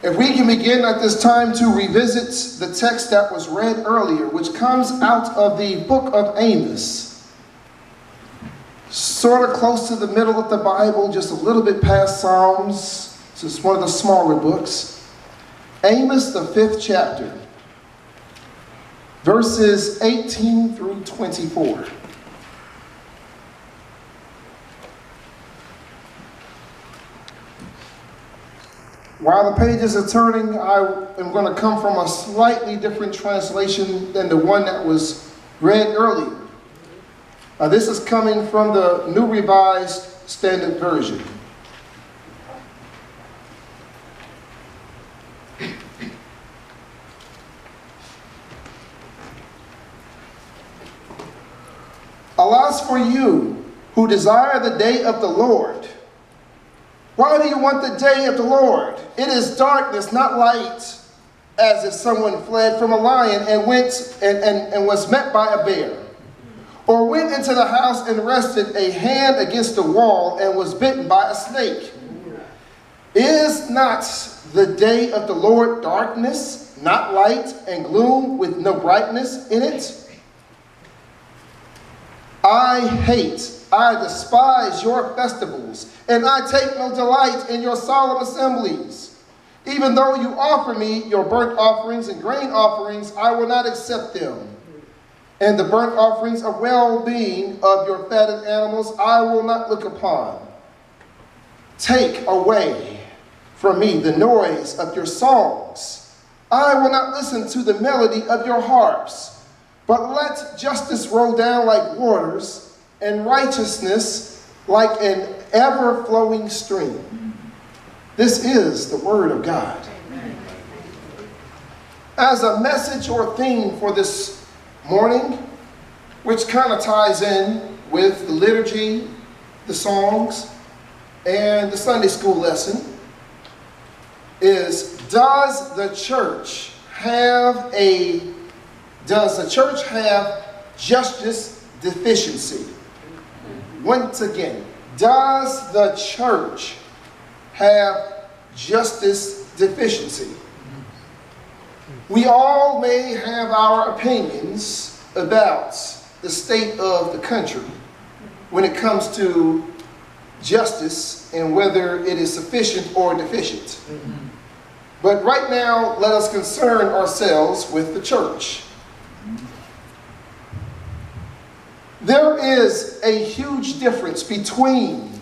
If we can begin at this time to revisit the text that was read earlier, which comes out of the book of Amos, sort of close to the middle of the Bible, just a little bit past Psalms. This is one of the smaller books. Amos, the 5th chapter, verses 18 through 24. While the pages are turning, I am going to come from a slightly different translation than the one that was read earlier. This is coming from the New Revised Standard Version. Alas for you who desire the day of the Lord. Why do you want the day of the Lord? It is darkness, not light, as if someone fled from a lion and went and was met by a bear, or went into the house and rested a hand against the wall and was bitten by a snake. Is not the day of the Lord darkness, not light, and gloom with no brightness in it? I despise your festivals, and I take no delight in your solemn assemblies. Even though you offer me your burnt offerings and grain offerings, I will not accept them. And the burnt offerings of well-being of your fatted animals I will not look upon. Take away from me the noise of your songs. I will not listen to the melody of your harps. But let justice roll down like waters, and righteousness like an ever-flowing stream. This is the word of God. As a message or theme for this morning, which kind of ties in with the liturgy, the songs, and the Sunday school lesson, is does the church have justice deficiency? Once again, does the church have justice deficiency? We all may have our opinions about the state of the country when it comes to justice and whether it is sufficient or deficient. But right now, let us concern ourselves with the church. There is a huge difference between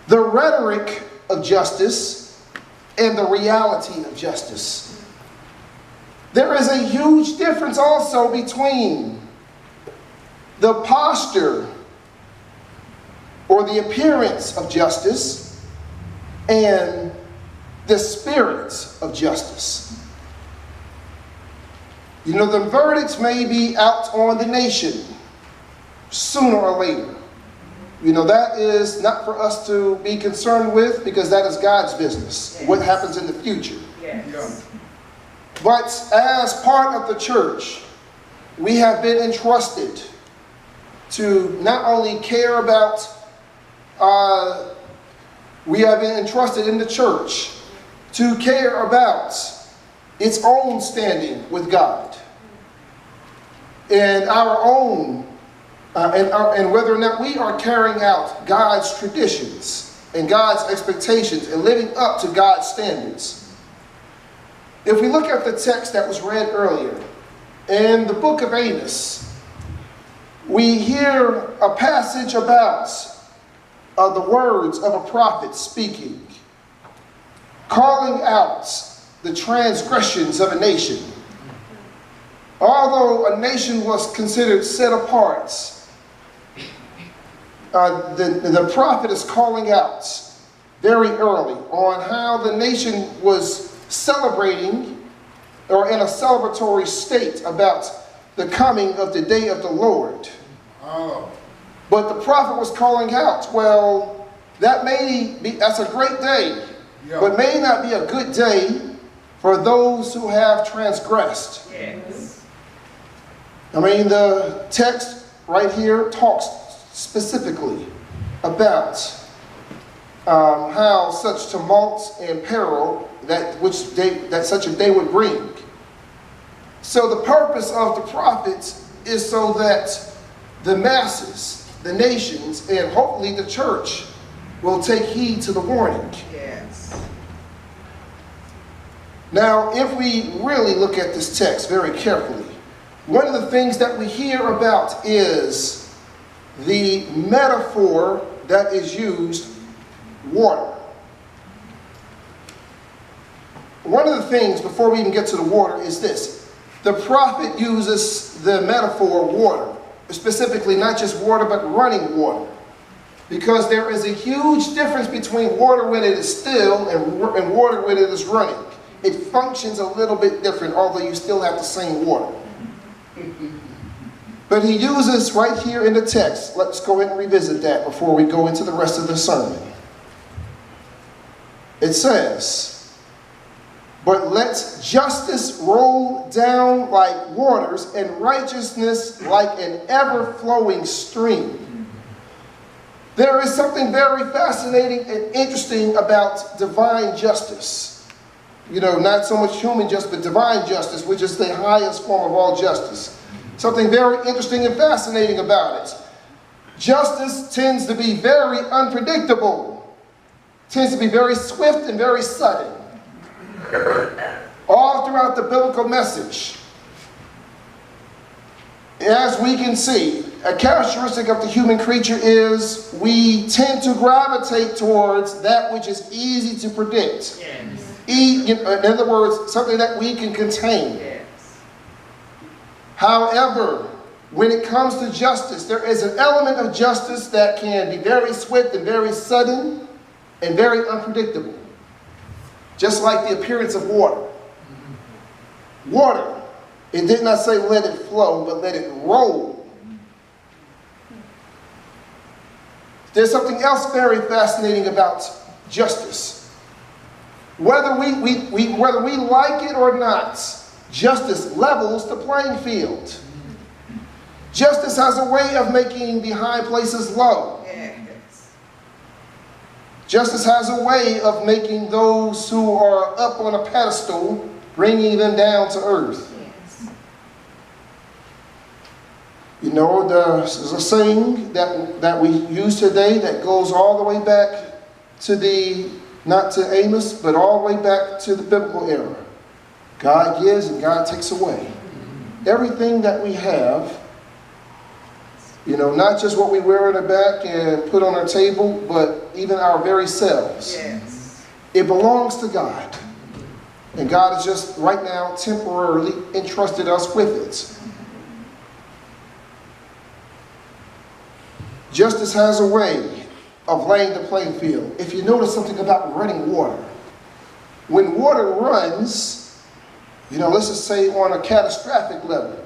the rhetoric of justice and the reality of justice. There is a huge difference also between the posture or the appearance of justice and the spirit of justice. You know, the verdicts may be out on the nation sooner or later. You know, that is not for us to be concerned with, because that is God's business, yes. What happens in the future. Yes. But as part of the church, we have been entrusted to not only care about, we have been entrusted in the church to care about its own standing with God and our own and whether or not we are carrying out God's traditions and God's expectations and living up to God's standards. If we look at the text that was read earlier, in the book of Amos, we hear a passage about the words of a prophet speaking, calling out the transgressions of a nation. Although a nation was considered set apart, the prophet is calling out very early on how the nation was celebrating, or in a celebratory state about the coming of the day of the Lord. Oh. But the prophet was calling out, well, that's a great day, yeah, but may not be a good day for those who have transgressed. Yes. I mean, the text right here talks specifically about how such tumults and peril that such a day would bring. So the purpose of the prophets is so that the masses, the nations, and hopefully the church will take heed to the warning. Yes. Now, if we really look at this text very carefully, one of the things that we hear about is the metaphor that is used, water. One of the things, before we even get to the water, is this. The prophet uses the metaphor water, specifically not just water, but running water. Because there is a huge difference between water when it is still and water when it is running. It functions a little bit different, although you still have the same water. But he uses right here in the text. Let's go ahead and revisit that before we go into the rest of the sermon. It says, "But let justice roll down like waters and righteousness like an ever-flowing stream." There is something very fascinating and interesting about divine justice. You know, not so much human justice, but divine justice, which is the highest form of all justice. Something very interesting and fascinating about it. Justice tends to be very unpredictable, tends to be very swift and very sudden. All throughout the biblical message, as we can see, a characteristic of the human creature is we tend to gravitate towards that which is easy to predict. Yes. In other words, something that we can contain. Yes. However, when it comes to justice, there is an element of justice that can be very swift and very sudden and very unpredictable. Just like the appearance of water. Water, it did not say let it flow, but let it roll. There's something else very fascinating about justice. Whether we like it or not, justice levels the playing field. Justice has a way of making the high places low. Yes. Justice has a way of making those who are up on a pedestal, bringing them down to earth. Yes. You know, there's a saying that we use today that goes all the way back to not to Amos, but all the way back to the biblical era. God gives and God takes away. Everything that we have, you know, not just what we wear on our back and put on our table, but even our very selves. Yes. It belongs to God. And God has just right now temporarily entrusted us with it. Justice has a way of laying the playing field. If you notice something about running water, when water runs, you know, let's just say on a catastrophic level,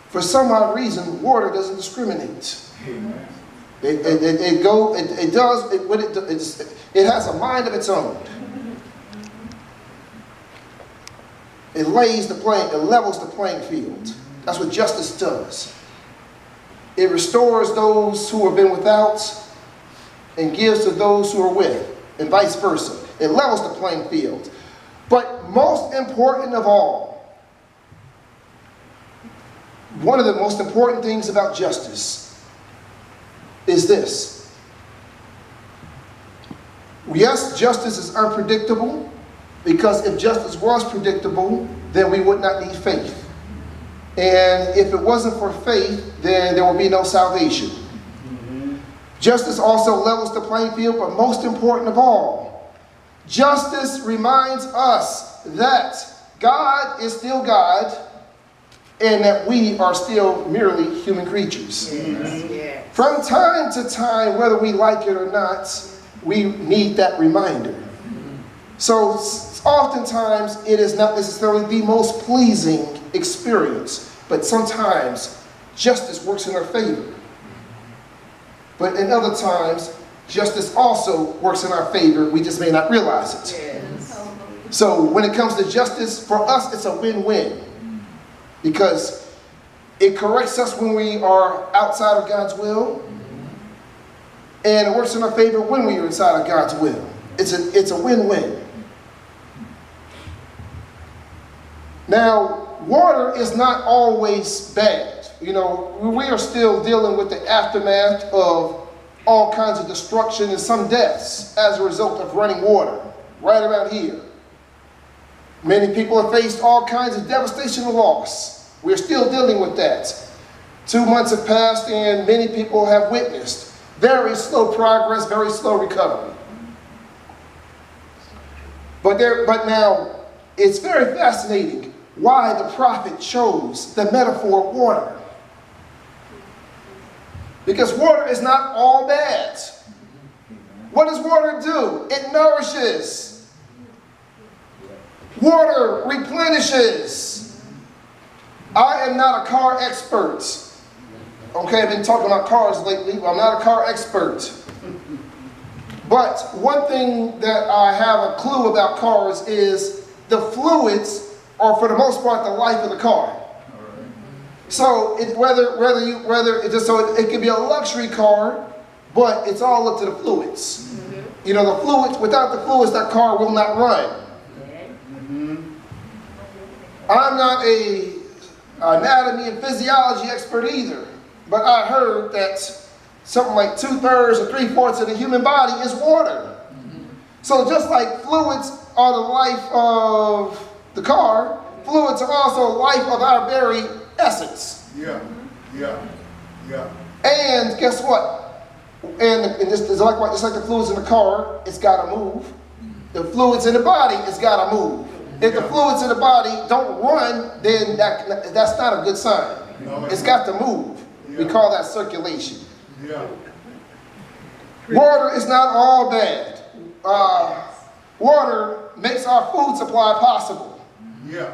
for some odd reason, water doesn't discriminate. It has a mind of its own. It levels the playing field. That's what justice does. It restores those who have been without and gives to those who are with, and vice versa. It levels the playing field. But most important of all, one of the most important things about justice is this. Yes, justice is unpredictable, because if justice was predictable, then we would not need faith. And if it wasn't for faith, then there will be no salvation. Justice also levels the playing field, but most important of all, justice reminds us that God is still God and that we are still merely human creatures. Yes. Yes. From time to time, whether we like it or not, we need that reminder. So oftentimes, it is not necessarily the most pleasing experience, but sometimes justice works in our favor. But in other times, justice also works in our favor. We just may not realize it. Yes. So when it comes to justice, for us, it's a win-win. Because it corrects us when we are outside of God's will. And it works in our favor when we are inside of God's will. It's a win-win. Now, water is not always bad. You know, we are still dealing with the aftermath of all kinds of destruction and some deaths as a result of running water right around here. Many people have faced all kinds of devastation and loss. We're still dealing with that. 2 months have passed and many people have witnessed very slow progress, very slow recovery. But now, it's very fascinating why the prophet chose the metaphor of water. Because water is not all bad. What does water do? It nourishes. Water replenishes. I am not a car expert. Okay, I've been talking about cars lately. Well, I'm not a car expert. But one thing that I have a clue about cars is the fluids are, for the most part, the life of the car. So it can be a luxury car, but it's all up to the fluids. Mm-hmm. You know, the fluids, without the fluids, that car will not run. Mm-hmm. I'm not an anatomy and physiology expert either, but I heard that something like 2/3 or 3/4 of the human body is water. Mm-hmm. So just like fluids are the life of the car, fluids are also the life of our very essence. Yeah. And guess what? And just like the fluids in the car, it's got to move. The fluids in the body, it's got to move. If the fluids in the body don't run, then that's not a good sign. No, it's got to move. Yeah. We call that circulation. Yeah. Water is not all bad. Water makes our food supply possible. Yeah.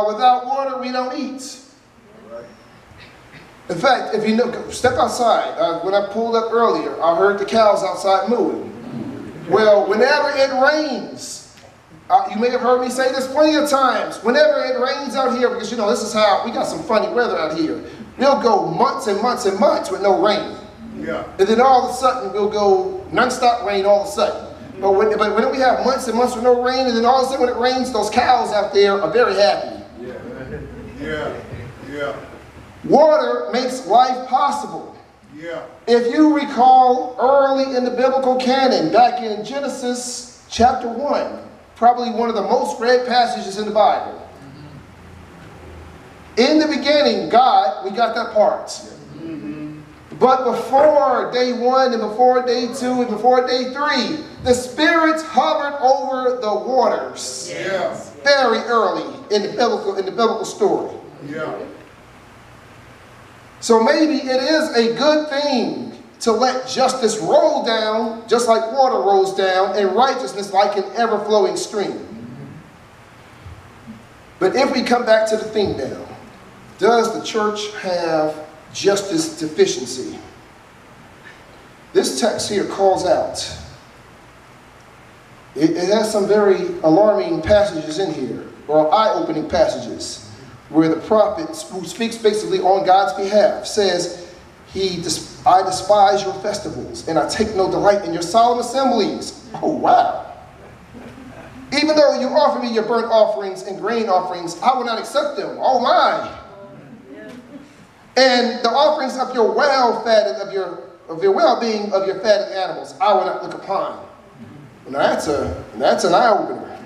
Without water, we don't eat. Right. In fact, if you know, step outside. When I pulled up earlier, I heard the cows outside mooing. Well, whenever it rains, you may have heard me say this plenty of times. Whenever it rains out here, because you know this is how we got some funny weather out here. We'll go months and months and months with no rain. Yeah. And then all of a sudden we'll go non-stop rain all of a sudden. But when we have months and months with no rain, and then all of a sudden when it rains, those cows out there are very happy. Yeah. Water makes life possible. Yeah. If you recall early in the biblical canon, back in Genesis chapter 1, probably one of the most read passages in the Bible. In the beginning, God, we got that part. But before day 1 and before day 2 and before day 3, the Spirit hovered over the waters. Yes. Very early in the biblical story. Yeah. So maybe it is a good thing to let justice roll down just like water rolls down, and righteousness like an ever-flowing stream. But if we come back to the thing now, does the church have justice deficiency? This text here calls out. It has some very alarming passages in here, or eye-opening passages, where the prophet, who speaks basically on God's behalf, says, I despise your festivals, and I take no delight in your solemn assemblies. Oh, wow. Even though you offer me your burnt offerings and grain offerings, I will not accept them. Oh, my. And the offerings of your well-being of your fatted animals, I will not look upon. Now that's an eye-opener.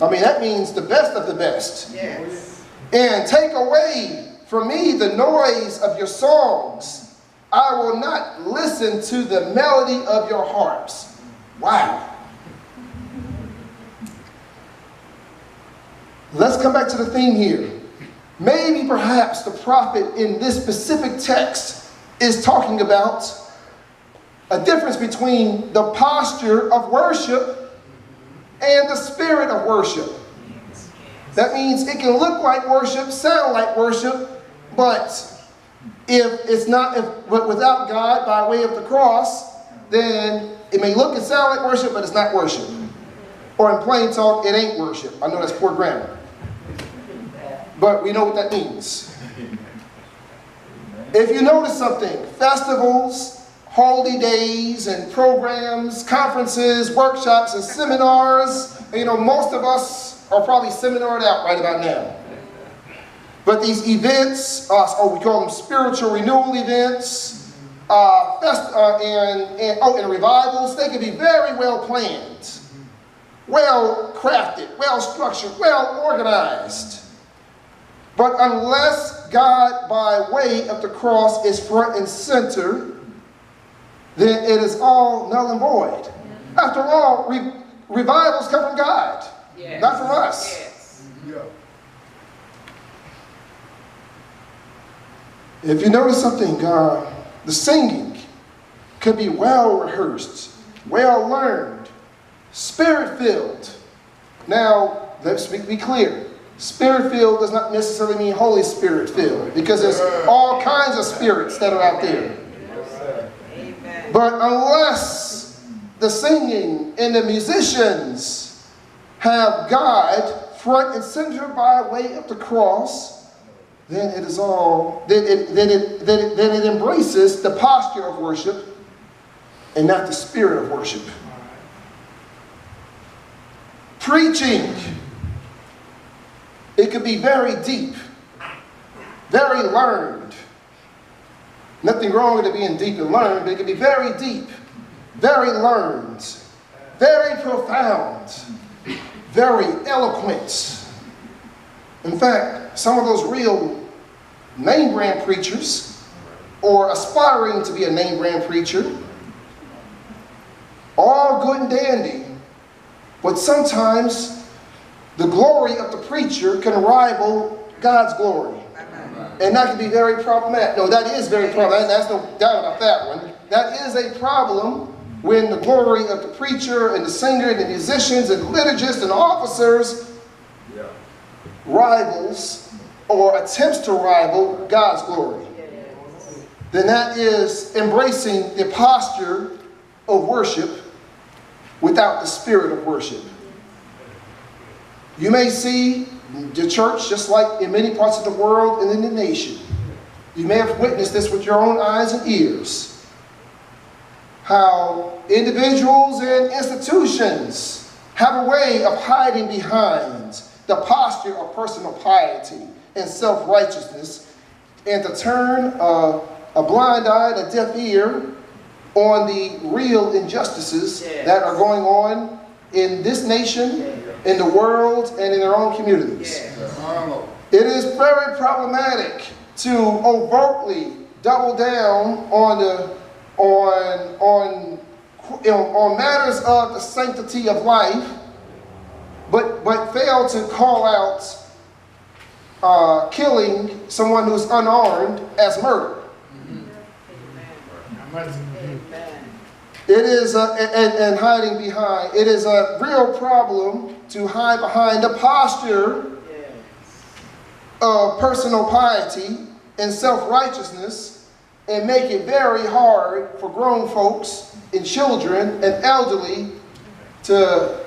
I mean, that means the best of the best. Yes. And take away from me the noise of your songs. I will not listen to the melody of your harps. Wow. Let's come back to the theme here. Maybe perhaps the prophet in this specific text is talking about a difference between the posture of worship and the spirit of worship. That means it can look like worship, sound like worship, but but without God by way of the cross, then it may look and sound like worship, but it's not worship. Or in plain talk, it ain't worship. I know that's poor grammar, but we know what that means. If you notice something, festivals, holy days and programs, conferences, workshops, and seminars. You know, most of us are probably seminared out right about now. But these events, we call them spiritual renewal events, and revivals, they can be very well planned, well crafted, well structured, well organized. But unless God, by way of the cross, is front and center, then it is all null and void. After all, revivals come from God, not from us. If you notice something, the singing could be well rehearsed, well learned, spirit-filled. Now, let's be clear. Spirit-filled does not necessarily mean Holy Spirit-filled, because there's all kinds of spirits that are out there. But unless the singing and the musicians have God front and center by way of the cross, then it is all, then it embraces the posture of worship and not the spirit of worship. Preaching, it could be very deep, very learned. Nothing wrong with it being deep and learned, but it can be very deep, very learned, very profound, very eloquent. In fact, some of those real name brand preachers, or aspiring to be a name brand preacher, all good and dandy, but sometimes the glory of the preacher can rival God's glory. And that can be very problematic. No, that is very problematic. There's no doubt about that one. That is a problem when the glory of the preacher and the singer and the musicians and the liturgists and the officers rivals or attempts to rival God's glory. Then that is embracing the posture of worship without the spirit of worship. You may see the church, just like in many parts of the world and in the nation, you may have witnessed this with your own eyes and ears, how individuals and institutions have a way of hiding behind the posture of personal piety and self-righteousness, and to turn a blind eye and a deaf ear on the real injustices that are going on in this nation, in the world, and in their own communities. It is very problematic to overtly double down on matters of the sanctity of life, but fail to call out killing someone who's unarmed as murder. It is and hiding behind. It is a real problem to hide behind the posture of personal piety and self-righteousness and make it very hard for grown folks and children and elderly to